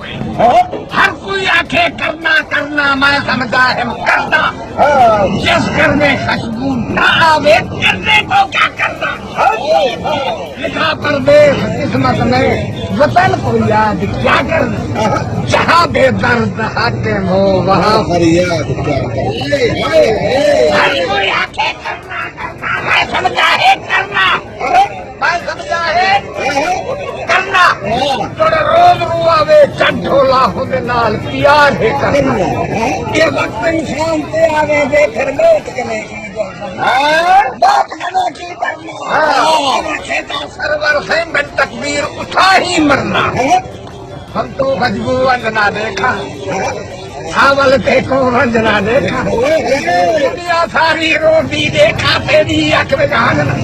कोई। हर कोई आखे करना करना, मैं समझा है करना। जिस करने खुशबू ना आवे, करने को क्या करना। लिखा परदेश किस्मत में, वतन को याद क्या करना। जहाँ बेदर्द हाकिम हो वहाँ फरियाद क्या करना। हर कोई आखे करना करना, मैं समझा है करना। मैं समझा है करना। थोड़ा रोज रुआवे चंडोला होने नाल प्यार है करना। ये वक्त इंसान पे आवे देखर मौत कने की बात कने की करना। सरवर से बन तकबीर उठा ही मरना। हम तो खुशबू वंजना देखा, चावल देखो वंजना देखा, दुनिया सारी रोटी देखा, तेरी अख में झांकना।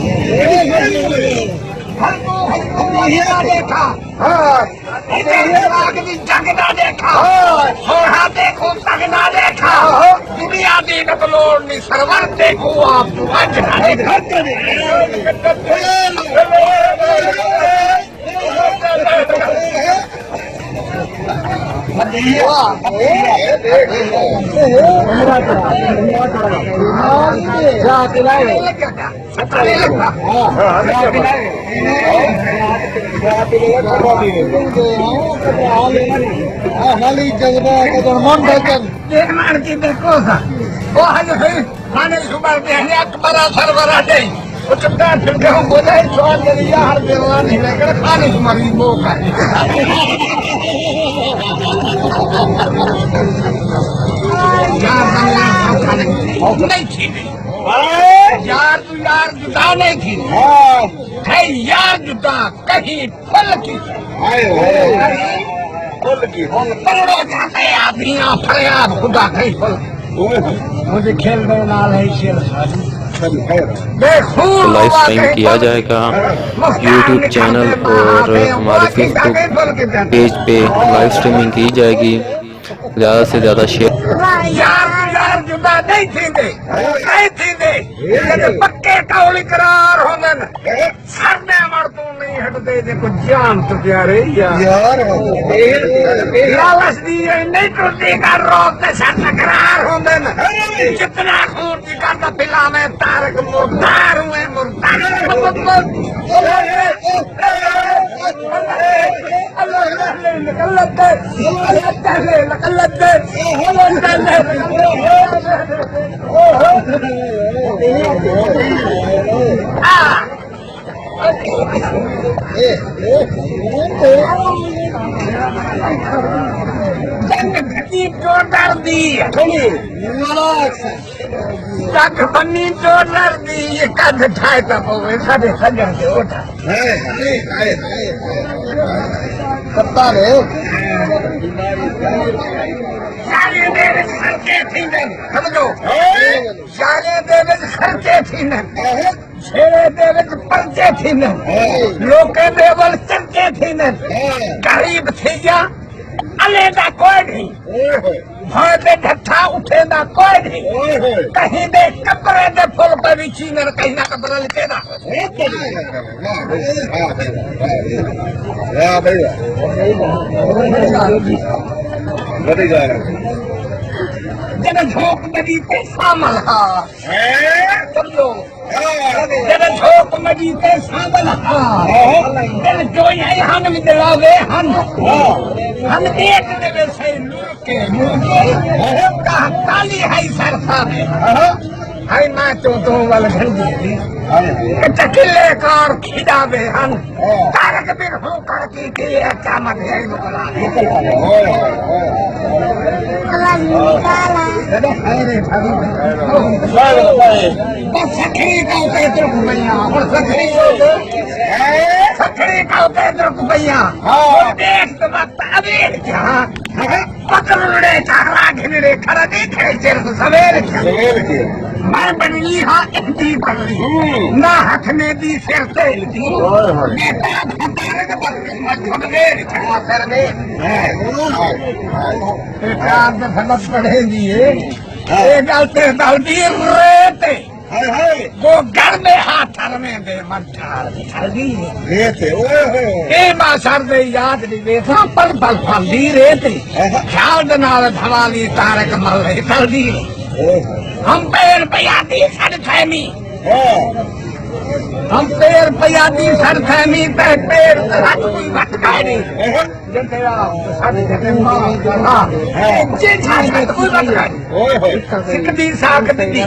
हमको हीरा देखा, जगना देखा, थोड़ा देखो तगना देखा। दुनिया दी नकलोड़ नी सरवर देखो आप वंजना देखा। बड़ा सरवरा दे चुपचाप फिर कहूँ बोले स्वाद लिया हर देवान ही लेकर खाने तुम्हारी मौका नहीं थी यार तू यार जुदा नहीं थी है यार जुदा कहीं फल की करोड़ों जाते आदमियाँ फरियाद खुदा कहीं फल। मुझे खेल में नाल है शेर लाइव स्ट्रीम किया जाएगा यूट्यूब चैनल और हमारे फेसबुक पेज पे लाइव स्ट्रीमिंग की जाएगी। ज़्यादा से ज़्यादा शेयर। यार जुदा नहीं थी पक्के कौली करार होने सरने मर तू नहीं हटते देखो जान तो प्यारे यार लालच दी नहीं टूटती कर रोकते सर करार होने जितना खून निकालता पिला में तारक मुर्दार हुए मुर्दार। जोरदार दी कद बनी जोरदार दी ये कद ठाए था पोवे साढ़े सजन के उठा पता रे सारे देव खर्चे थी समझो सारे देव खर्चे थी छेड़े देव पर्चे थी लोके देवल चर्चे थी गरीब थी जा अले दा कोई नहीं भाई दे ढट्ठा उठे ना कोई नहीं कहीं दे कपड़े दे फुल पे भी चीन कहीं ना कपड़ा लिखे ना जब झोंक नदी पे शामिल समझो जब झोंक नदी पे शामिल दिल जो है हम दिलावे हम एक देवे से नूर के कहा ताली है सरसा में है ना तो वाल घंटी चकिले कार खिदावे हम तारक बिन हो कर की क्या मत है सखरी का रुक भैया और सखरी का रुक भैया देख तो मत अबे क्या पकड़े चारा घिनड़े खड़ा देखे सिर्फ सवेरे मैं बनली हाँ इतनी बनली ना हथ में दी सिर से समझ पड़ेगी ये गलते रेते वो घर में हाथ हरने दे मठार ठगी रहते ओए होए ए मासर दे याद दी वेसा पल पल फलदी रहती ख्याल दे नाल धवाली तारक मल चलदी हम पैर पयादी सड़ फहमी हम पैर पयादी सड़ फहमी ते पैर रख कोई वट कानी जे तेरा साडे जते मां जे छाछ कोई वट कानी ओए होए सिकदी साख दी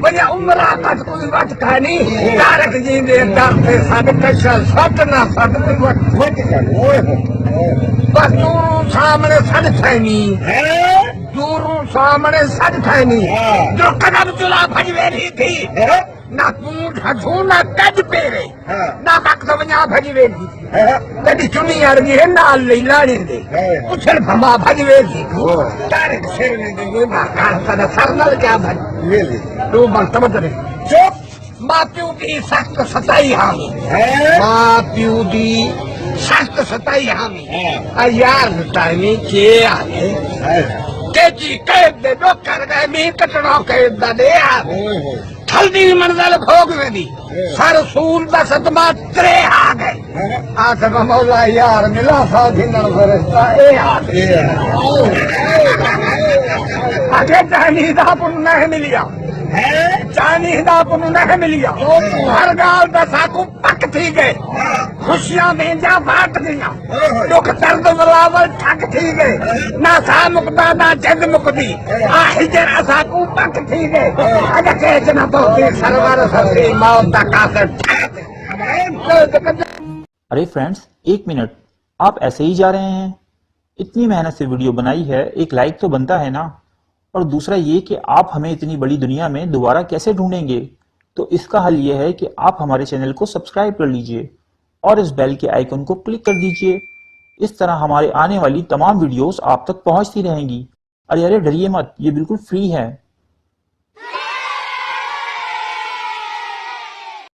वजा उमरा कट कोई वट कानी तारक जी दे दर ते साडे कशल सट ना सट कोई वट ओए होए बस तू सामने सड़ फहमी दूरों सामने सड़ फहमी जो कदम चला भजवे रही थी ना तू ढू ना कज पेरे ना वक्त वञा भॼी वेंदी कॾहिं चुनी अड़गी है ना लाड़ी दे उछल भमा भॼी वेंदी तारक सिर में दे ना कान सर न क्या भॼ तू मर्तबत रे चुप मां प्यू की सख्त सताई हामी मां प्यू दी सख्त सताई हामी यार टाइमी के आए के जी कैद दे दो कर गए मी कटड़ो कैद दा दे हल्दी मंजिल भोग वेंदी सर सूल दा सतमा त्रे आ गए आख मौला यार मिला सा जिनन फरिश्ता ए आगे जानी दा पुन नहीं मिलिया जानी दा पुन नहीं मिलिया हर गाल दा साकू पक थी गए खुशियां भेजा बाट गईया दुख दर्द बलावल ठक थी गए ना सा मुकदा ना जग मुकदी आ हिजर असाकू पक थी गए अगर के जना बहुत सरवर ससी मौत दा कासर अरे फ्रेंड्स, एक मिनट, आप ऐसे ही जा रहे हैं? इतनी मेहनत से वीडियो बनाई है, एक लाइक तो बनता है ना। और दूसरा ये कि आप हमें इतनी बड़ी दुनिया में दोबारा कैसे ढूंढेंगे? तो इसका हल ये है कि आप हमारे चैनल को सब्सक्राइब कर लीजिए और इस बेल के आइकन को क्लिक कर दीजिए। इस तरह हमारे आने वाली तमाम वीडियोस आप तक पहुंचती रहेंगी। अरे डरिए मत, ये बिल्कुल फ्री है।